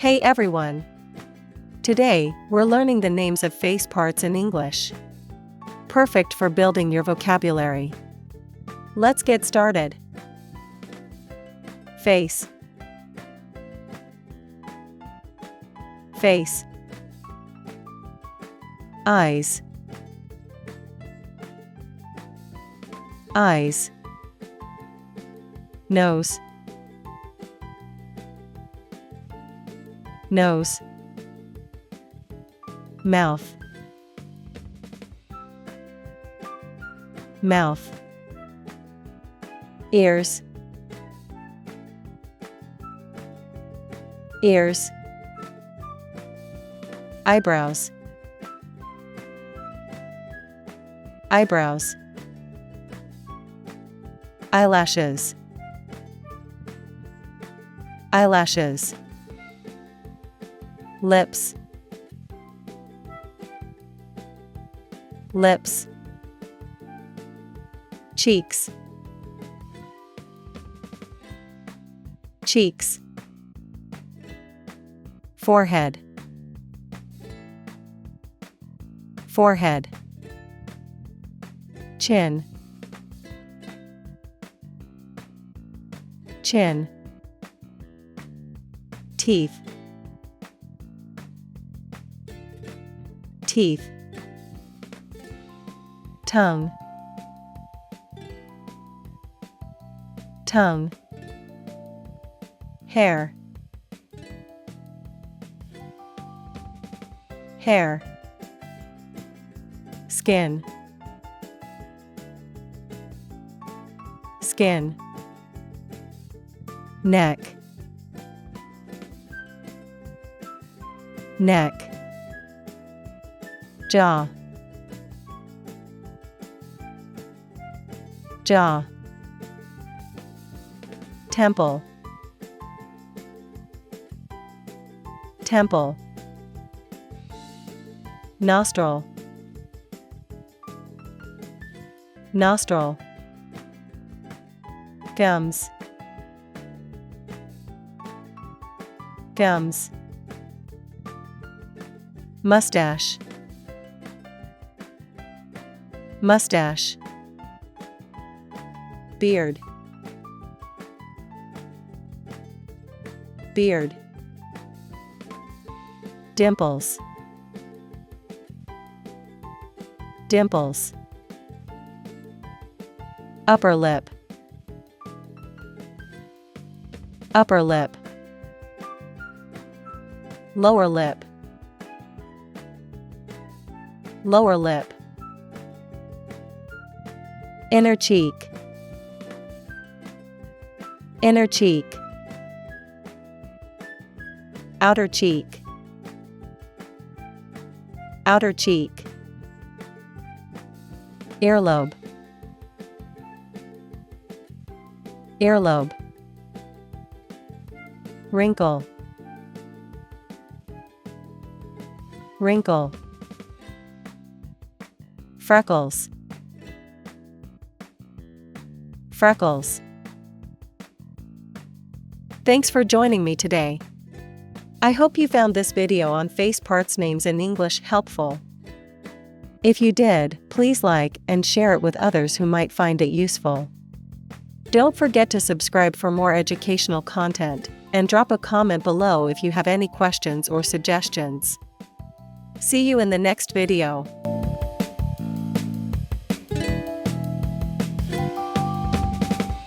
Hey everyone! Today, we're learning the names of face parts in English. Perfect for building your vocabulary. Let's get started. Face. Face. Eyes. Eyes. Nose. Nose. Mouth. Mouth. Ears. Ears. Eyebrows. Eyebrows. Eyelashes. Eyelashes. Lips. Lips. Cheeks. Cheeks. Forehead. Forehead. Chin. Chin. Teeth. Teeth. Tongue. Tongue. Hair. Hair. Skin. Skin. Neck. Neck. Jaw. Jaw. Temple. Temple. Nostril. Nostril. Gums. Gums. Mustache. Mustache. Beard. Beard. Dimples. Dimples. Upper lip. Upper lip. Lower lip. Lower lip. Inner cheek. Inner cheek. Outer cheek. Outer cheek. Earlobe. Earlobe. Wrinkle. Wrinkle. Freckles. Freckles. Thanks for joining me today. I hope you found this video on face parts names in English helpful. If you did, please like and share it with others who might find it useful. Don't forget to subscribe for more educational content, and drop a comment below if you have any questions or suggestions. See you in the next video.